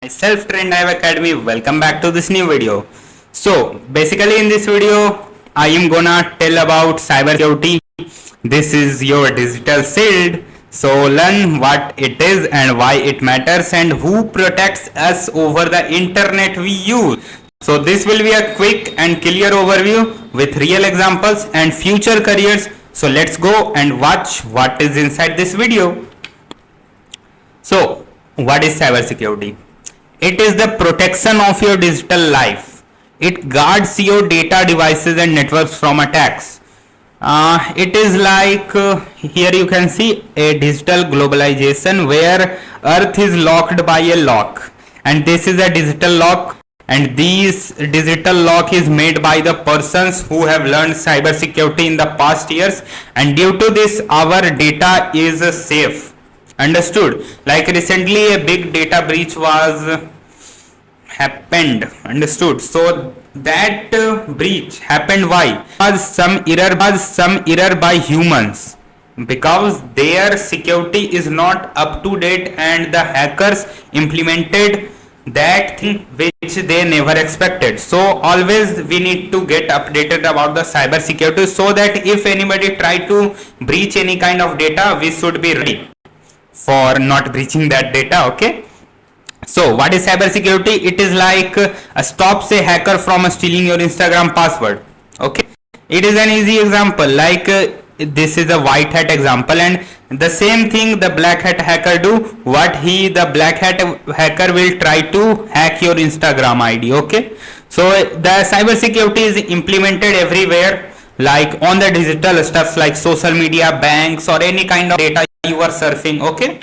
Myself Trend Dive Academy. Welcome back to this new video. So basically in this video I am gonna tell about cybersecurity. This is your digital shield. So learn what it is and why it matters and who protects us over the internet we use. So this will be a quick and clear overview with real examples and future careers. So let's go and watch what is inside this video. So what is cybersecurity? It is the protection of your digital life. It guards your data, devices and networks from attacks. It is like here you can see a digital globalization where earth is locked by a lock, and this is a digital lock, and this digital lock is made by the persons who have learned cybersecurity in the past years, and due to this our data is safe. Understood? Like recently a big data breach was happened. Understood? So that breach happened why? Was some error by humans, because their security is not up to date and the hackers implemented that thing which they never expected. So always we need to get updated about the cyber security, so that if anybody try to breach any kind of data, we should be ready for not breaching that data. Okay, so what is cybersecurity? It is like stops a hacker from stealing your Instagram password. Okay, it is an easy example, like this is a white hat example, and the same thing the black hat hacker do. What the black hat hacker will try to hack your Instagram ID. Okay, so the cybersecurity is implemented everywhere, like on the digital stuffs like social media, banks or any kind of data you are surfing. Okay,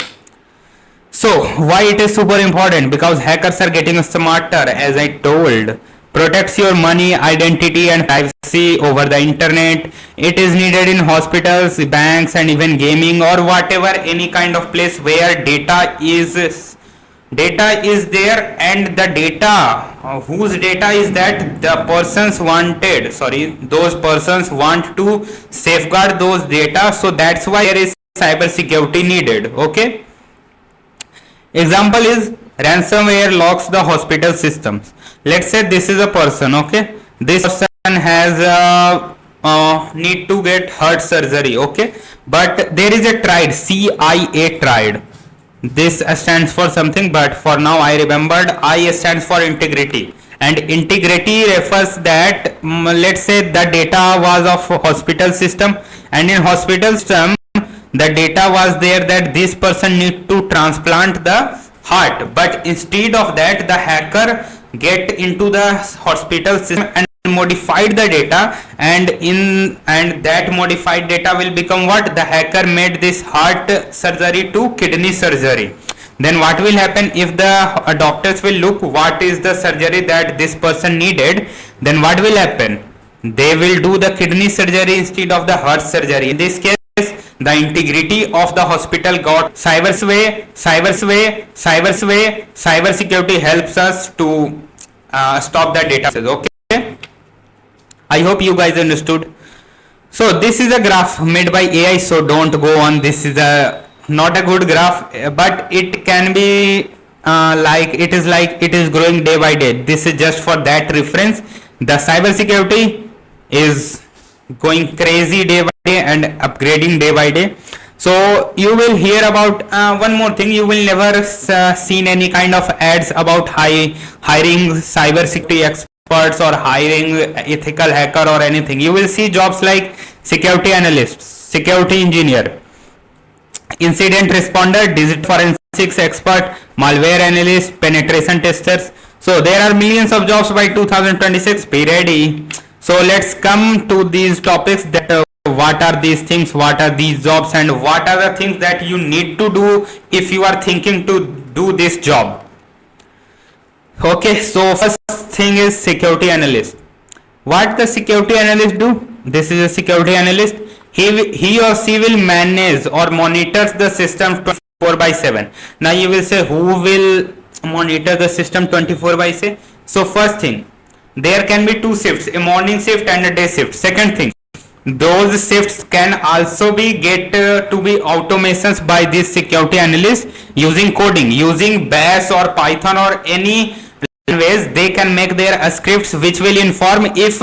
so why it is super important? Because hackers are getting smarter, as I told. Protects your money, identity and privacy over the internet. It is needed in hospitals, banks and even gaming or whatever, any kind of place where data is there, and the data, whose data is that? The persons wanted, those persons want to safeguard those data, so that's why there is cyber security needed. Okay, example is ransomware locks the hospital systems. Let's say this is a person. Okay, this person has need to get heart surgery. Okay, but there is a tried, CIA tried. This stands for something, but for now I remembered. I stands for integrity, and integrity refers that let's say the data was of hospital system, and in hospital system the data was there that this person need to transplant the heart, but instead of that the hacker get into the hospital system and modified the data, and that modified data will become what? The hacker made this heart surgery to kidney surgery. Then what will happen if the doctors will look what is the surgery that this person needed? Then what will happen? They will do the kidney surgery instead of the heart surgery. In this case the integrity of the hospital got cybersecurity helps us to stop the data. Okay, I hope you guys understood. So this is a graph made by AI, so don't go on. This is not a good graph, but it can be like it is growing day by day. This is just for that reference. The cybersecurity is going crazy day by day and upgrading day by day. So you will hear about one more thing. You will never seen any kind of ads about hiring cybersecurity experts or hiring ethical hacker or anything. You will see jobs like security analyst, security engineer, incident responder, digital forensics expert, malware analyst, penetration testers. So there are millions of jobs by 2026. Be ready. So let's come to these topics, that what are these things, what are these jobs, and what are the things that you need to do if you are thinking to do this job. Okay, so first thing is security analyst. What the security analyst do? This is a security analyst. He or she will manage or monitors the system 24/7. Now you will say, who will monitor the system 24/7? So first thing, there can be two shifts, a morning shift and a day shift. Second thing, those shifts can also be get to be automations by this security analyst using coding, using bash or python or any ways. They can make their scripts which will inform if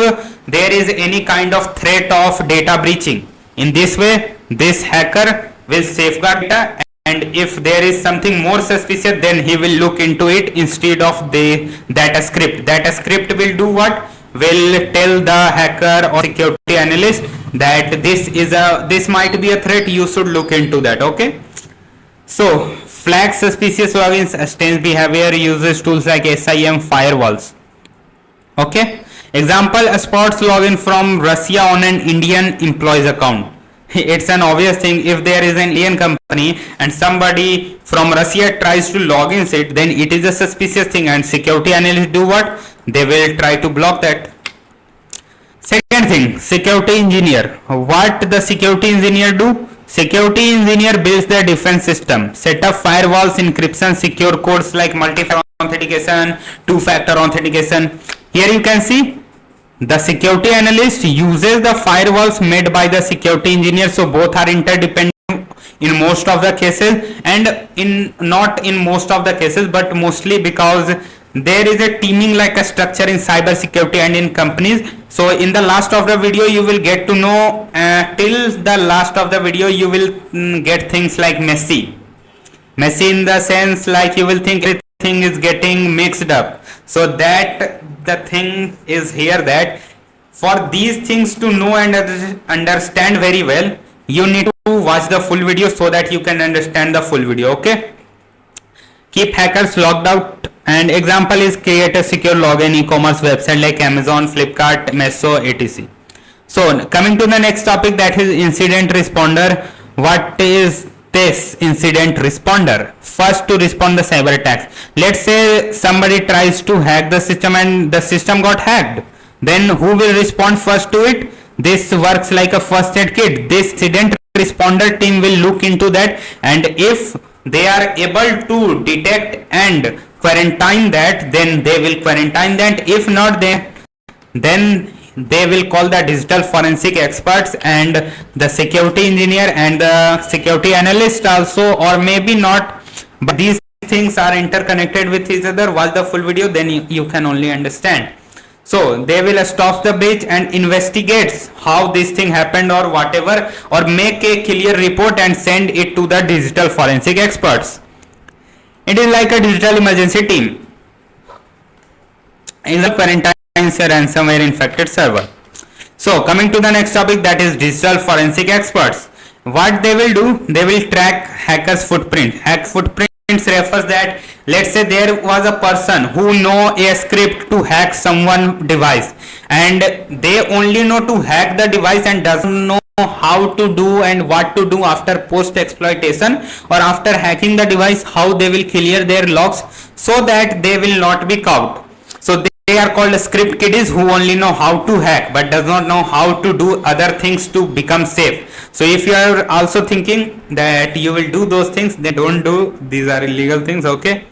there is any kind of threat of data breaching. In this way, this hacker will safeguard data, and if there is something more suspicious, then he will look into it instead of that script. That script will do what? Will tell the hacker or security analyst that this might be a threat, you should look into that. Okay, so flag suspicious logins. Strange behavior uses tools like SIM firewalls. Okay, example, spots login from Russia on an Indian employee's account. It's an obvious thing. If there is an Indian company and somebody from Russia tries to log in it, then it is a suspicious thing, and security analysts do what? They will try to block that. Second thing, security engineer. What the security engineer do? Security engineer builds the defense system, set up firewalls, encryption, secure codes like multi-factor authentication, two-factor authentication. Here you can see the security analyst uses the firewalls made by the security engineer, so both are interdependent in most of the cases, and not in most of the cases, but mostly, because there is a teaming like a structure in cyber security and in companies. So in the last of the video you will get to know, till the last of the video you will get things like messy in the sense like you will think everything is getting mixed up. So that the thing is here, that for these things to know and understand very well, you need to watch the full video so that you can understand the full video. Okay, keep hackers logged out, and example is create a secure login e-commerce website like Amazon, Flipkart, Meso, etc. So coming to the next topic, that is incident responder. What is this incident responder? First, to respond the cyber attacks. Let's say somebody tries to hack the system and the system got hacked. Then who will respond first to it? This works like a first aid kit. This incident responder team will look into that, and if they are able to detect and quarantine that, then they will quarantine that. If not, then they will call the digital forensic experts and the security engineer and the security analyst also, or maybe not, but these things are interconnected with each other. Watch the full video, then you can only understand. So they will stop the breach and investigates how this thing happened or whatever, or make a clear report and send it to the digital forensic experts. It is like a digital emergency team. In the quarantine ransomware infected server. So coming to the next topic, that is digital forensic experts. What they will do? They will track hackers footprint. Hack footprints refers that, let's say there was a person who know a script to hack someone device, and they only know to hack the device and doesn't know how to do and what to do after post exploitation, or after hacking the device, how they will clear their logs so that they will not be caught. So they are called script kiddies, who only know how to hack but does not know how to do other things to become safe. So if you are also thinking that you will do those things, then don't do. These are illegal things. Okay,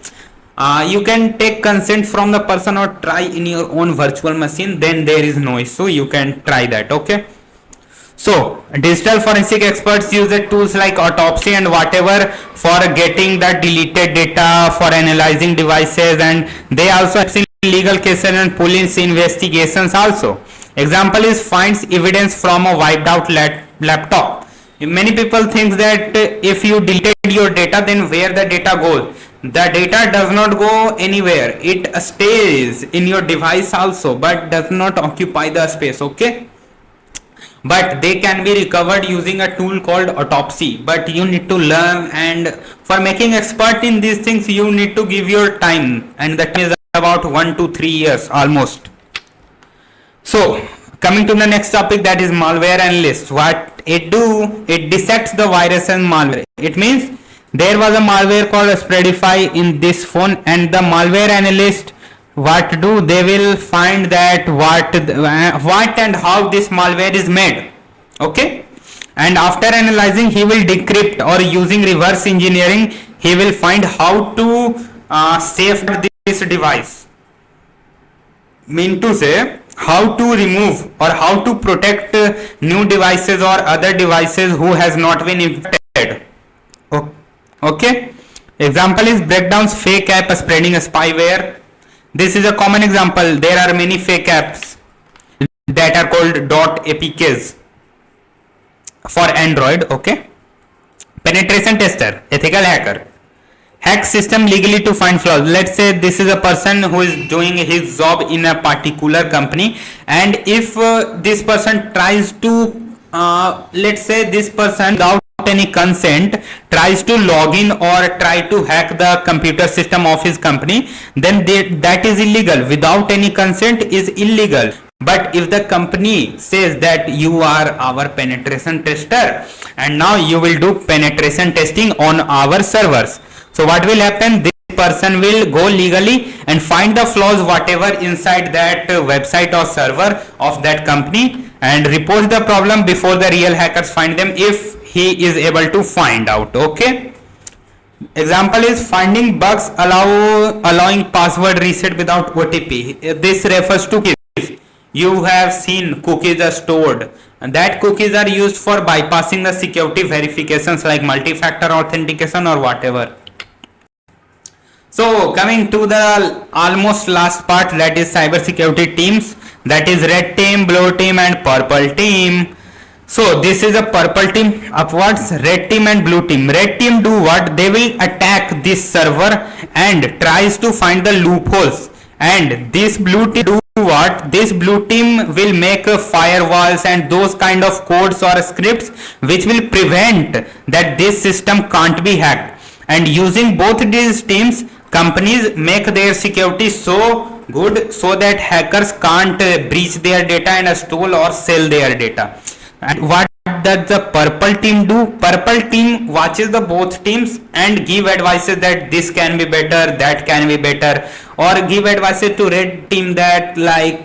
you can take consent from the person or try in your own virtual machine, then there is no issue, you can try that. Okay, so digital forensic experts use the tools like autopsy and whatever for getting the deleted data, for analyzing devices, and they also have seen legal cases and police investigations also. Example is finds evidence from a wiped out laptop. Many people think that if you deleted your data, then where the data goes? The data does not go anywhere. It stays in your device also, but does not occupy the space. Okay, but they can be recovered using a tool called autopsy, but you need to learn, and for making expert in these things you need to give your time, and that is about 1 to 3 years almost. So coming to the next topic, that is malware analyst. What it do? It dissects the virus and malware. It means there was a malware called Spreadify in this phone, and the malware analyst, what do? They will find that what and how this malware is made. Okay, and after analyzing, he will decrypt, or using reverse engineering, he will find how to safeguard this device. Mean to say, how to remove or how to protect new devices or other devices who has not been infected. Okay, example is breakdowns fake app spreading spyware. This is a common example. There are many fake apps that are called .apks for Android. Okay, penetration tester, ethical hacker, hack system legally to find flaws. Let's say this is a person who is doing his job in a particular company, and if this person tries to let's say this person without any consent tries to log in or try to hack the computer system of his company, then that is illegal. Without any consent is illegal. But if the company says that you are our penetration tester and now you will do penetration testing on our servers, so what will happen? This person will go legally and find the flaws whatever inside that website or server of that company and report the problem before the real hackers find them, if he is able to find out. Okay, example is finding bugs allowing password reset without OTP. This refers to cookies. You have seen cookies are stored, and that cookies are used for bypassing the security verifications like multi-factor authentication or whatever. So coming to the almost last part, that is cybersecurity teams, that is red team, blue team and purple team. So this is a purple team upwards, red team and blue team. Red team do what? They will attack this server and tries to find the loopholes, and this blue team do what? This blue team will make firewalls and those kind of codes or scripts which will prevent that this system can't be hacked. And using both these teams, companies make their security so good so that hackers can't breach their data and steal or sell their data. And what does the purple team do? Purple team watches the both teams and give advices that this can be better, that can be better, or give advices to red team that like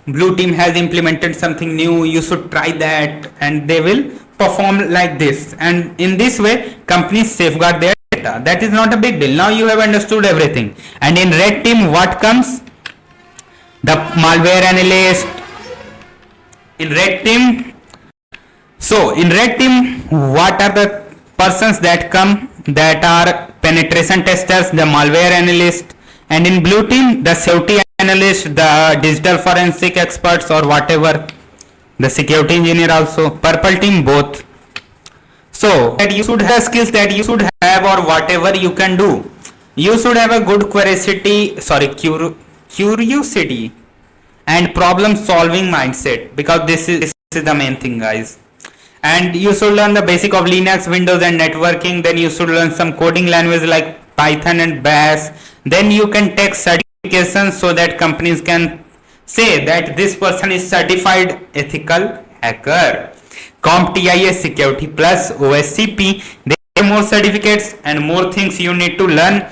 blue team has implemented something new, you should try that, and they will perform like this. And in this way companies safeguard their data. That is not a big deal. Now you have understood everything. And in red team what comes? The malware analyst. In red team, so in red team what are the persons that come? That are penetration testers, the malware analyst, and in blue team the safety analyst, the digital forensic experts or whatever, the security engineer also. Purple team both. So that you should have skills that you should have or whatever you can do. You should have a good curiosity and problem solving mindset, because this is the main thing, guys. And you should learn the basic of Linux, Windows and networking. Then you should learn some coding language like Python and Bash. Then you can take certifications so that companies can say that this person is certified ethical hacker. CompTIA Security Plus, OSCP. There are more certificates and more things you need to learn.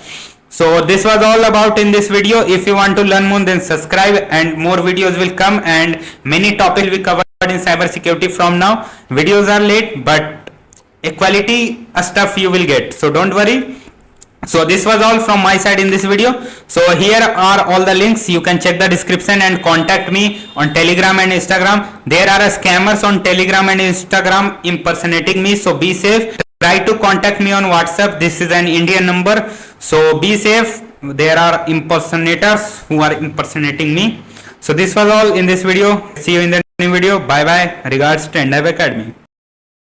So this was all about in this video. If you want to learn more, then subscribe and more videos will come and many topics will be covered in cybersecurity from now. Videos are late, but quality stuff you will get, so don't worry. So this was all from my side in this video. So here are all the links. You can check the description and contact me on Telegram and Instagram. There are scammers on Telegram and Instagram impersonating me, so be safe. Try to contact me on WhatsApp. This is an Indian number, so be safe. There are impersonators who are impersonating me. So this was all in this video. See you in the new video. Bye bye. Regards to Endive Academy.